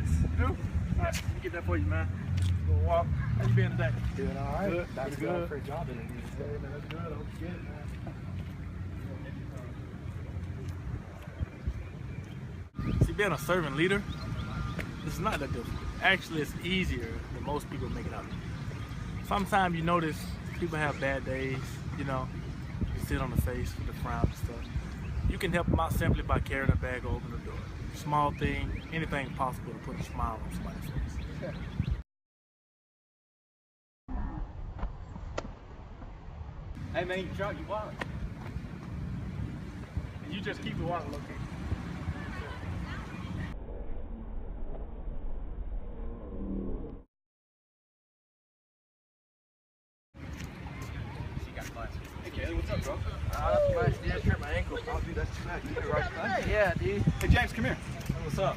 Yes. You do? Alright, let me get that for you, man. Go walk. How you been today? Doing all right. Good. That's Pretty good good. for a job interview. Hey, man, that's good. I hope you get it, man. See, being a servant leader, it's not that difficult. Actually, it's easier than most people make it out. Sometimes you notice people have bad days, you know, you sit on the face with the frown and stuff. You can help them out simply by carrying a bag or opening the door. Small thing, anything possible to put a smile on somebody's face. Hey man, you drop your wallet. And you just keep the wallet located. Hey, what's up, bro? That's nice. Yeah, I hurt my ankle. Oh, dude, that's too bad. You need a ride, man? Yeah, dude. Hey, James, come here. What's up?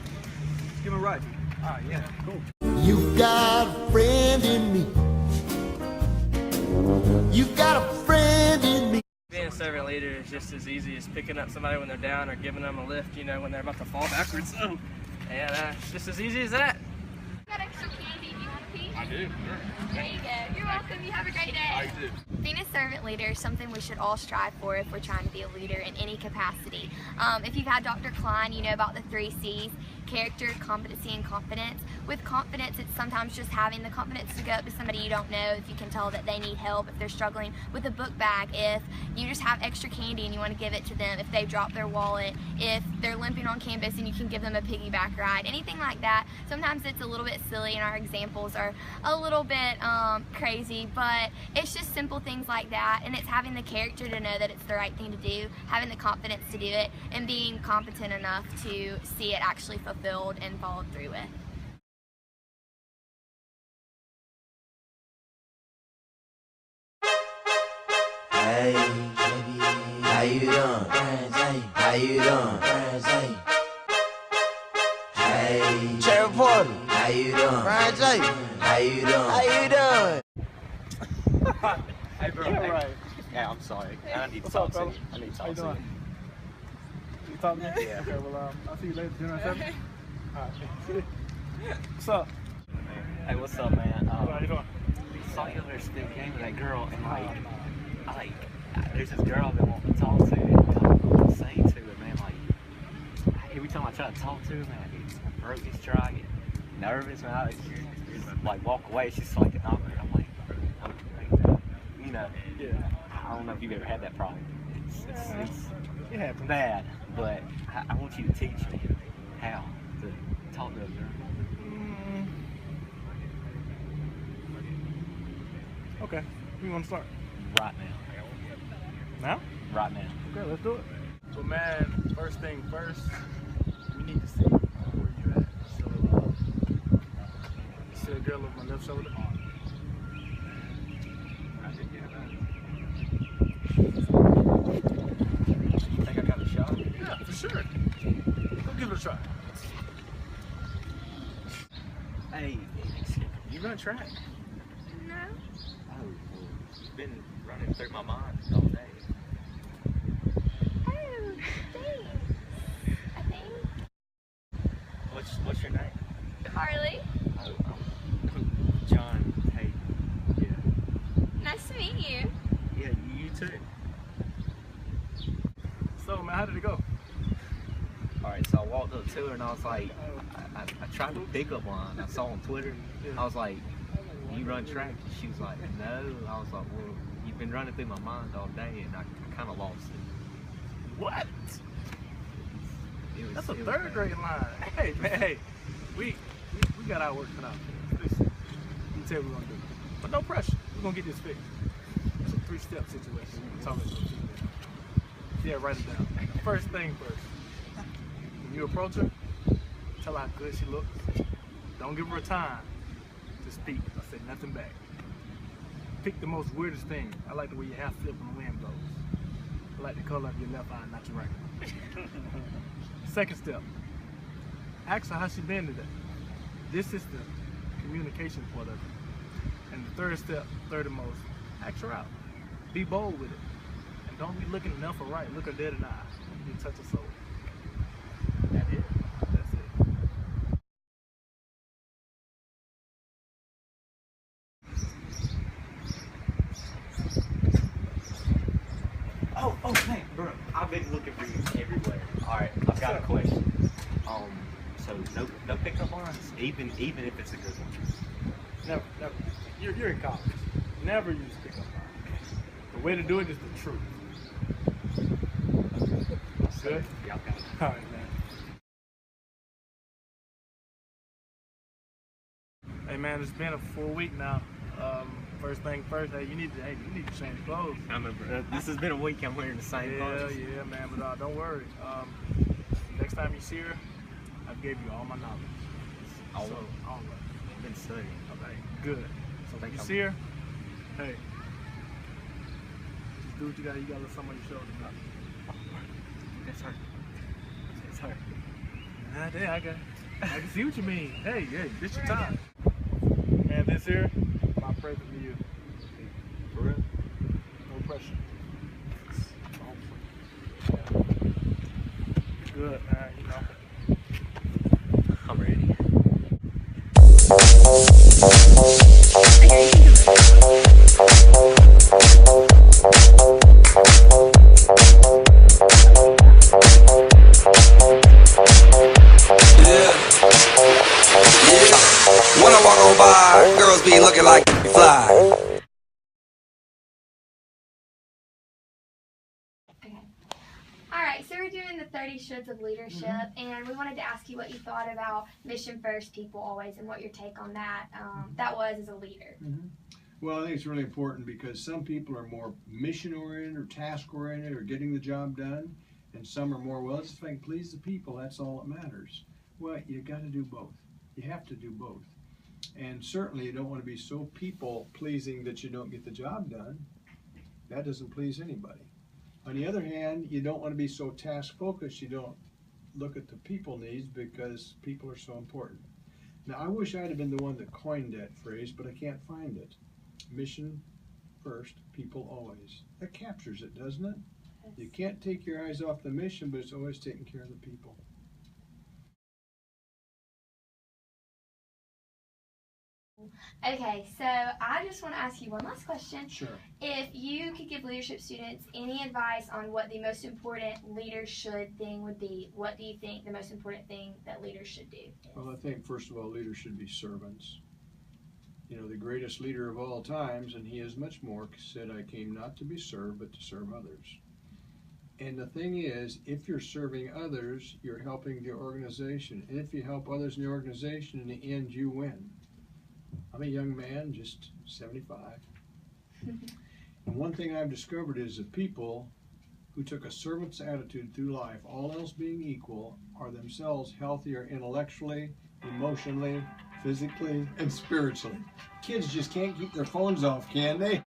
Give him a ride. All right, yeah, cool. You got a friend in me. You got a friend in me. Being a servant leader is just as easy as picking up somebody when they're down or giving them a lift, you know, when they're about to fall backwards. And it's just as easy as that. Got extra candy. Do you want a piece? I do. There you go. You're welcome. You have a great day. I do. Being a servant leader is something we should all strive for if we're trying to be a leader in any capacity. If you've had Dr. Klein, you know about the 3 C's: character, competency, and confidence. With confidence, it's sometimes just having the confidence to go up to somebody you don't know if you can tell that they need help, if they're struggling with a book bag, if you just have extra candy and you want to give it to them, if they drop their wallet, if they're limping on campus and you can give them a piggyback ride, anything like that. Sometimes it's a little bit silly and our examples are a little bit crazy, but it's just simple things like that, and it's having the character to know that it's the right thing to do, having the confidence to do it, and being competent enough to see it actually fulfilled and followed through with. Hey, baby, how you doing? How you doing? Hey, Cherry Porter, how you doing? Ryan J, how you doing? How you doing? Hey, bro. Yeah, hey. right. Yeah, I'm sorry. I need to What's talk up, to fella? you. I need to How you talk to doing? you. You talking to me? Yeah. Okay, well, I'll see you later, dinner at 7. Alright. What's up? Hey, what's up, man? How you doing? Saw you over there spin game with that girl, and there's this girl I've been wanting to talk to and say to her, man. Like, every time I try to talk to her, man, I broke his try, I get nervous, man. I just, like, walk away. She's like an awkward. I'm like, you know, Yeah. I don't know if you've ever had that problem. It's It happens. bad, but I want you to teach me how to talk to a girl. Okay. We want to start Right now. now? Right now. Okay, let's do it. So, man, first thing first, we need to see where you're at. So, you see a girl over my left shoulder? You think I got a shot? Yeah, for sure. Go give it a try. Hey, you run track? No. Oh, well, it's been running through my mind all day. Oh, thanks. I think. What's your name? Harley, Oh, I'm John Tate. Yeah. nice to meet you. Yeah, you too. So, man, how did it go? Alright, so I walked up to her and I was like, I tried to pick up line. I saw on Twitter. I was like, you run track? And she was like, no. I was like, well, you've been running through my mind all day, and I kind of lost it. What? That's a it was third bad. grade line. Hey, man, hey. We got our work cut out for this. Listen, let me tell you what we're going to do. But no pressure. We're going to get this fixed. It's a 3-step situation. We're talking about it. Yeah, write it down. First thing first. When you approach her, tell her how good she looks. Don't give her a time to speak or say nothing back. Pick the most weirdest thing. I like the way your hair flip when the wind blows. I like the color of your left eye, not your right. Second step. Ask her how she been today. This is the communication part of it. And the third step, third and most, ask her out. Be bold with it. And don't be looking left or right. Look her dead in the eye. You touch her soul. That's it. Oh, man, bro, I've been looking for you everywhere. All right, I've got a question. So no pickup lines, even if it's a good one. Never. You're in college. Never use pickup lines. The way to do it is the truth. Good? Yeah, I've got it. All right, man. Hey, man, it's been a full week now. First thing first, you need to change clothes. I remember. This has been a week. I'm wearing the same clothes. Yeah, man. But don't worry. Next time you see her, I gave you all my knowledge. All So, all of it. I've been studying. Okay, good. So when you see her, hey, just do what you got. You got to let somebody show you. It's her. It's her. I can see what you mean. Hey, this your time. And this here, my present to you. For real? No pressure. Good, man. You know. I'm ready. When I walk on by, girls be looking like fly. Okay. All right, so we're doing the 30 shoulds of leadership, and we wanted to ask you what you thought about mission first, people always, and what your take on that was as a leader. Well, I think it's really important because some people are more mission oriented or task oriented or getting the job done, and some are more, well, it's like please the people, that's all that matters. Well, you got to do both. You have to do both. And certainly you don't want to be so people pleasing that you don't get the job done. That doesn't please anybody. On the other hand, you don't want to be so task focused you don't look at the people needs because people are so important. Now, I wish I'd have been the one that coined that phrase, but I can't find it. Mission first, people always. That captures it, doesn't it? You can't take your eyes off the mission, but it's always taking care of the people. Okay, so I just want to ask you one last question. Sure. If you could give leadership students any advice on what the most important leader should thing would be, what do you think the most important thing that leaders should do is? Well, I think, first of all, leaders should be servants. You know, the greatest leader of all times, and he is much more, said, I came not to be served, but to serve others. And the thing is, if you're serving others, you're helping the organization. And if you help others in the organization, in the end, you win. I'm a young man, just 75. And one thing I've discovered is that people who took a servant's attitude through life, all else being equal, are themselves healthier intellectually, emotionally, physically, and spiritually. Kids just can't keep their phones off, can they?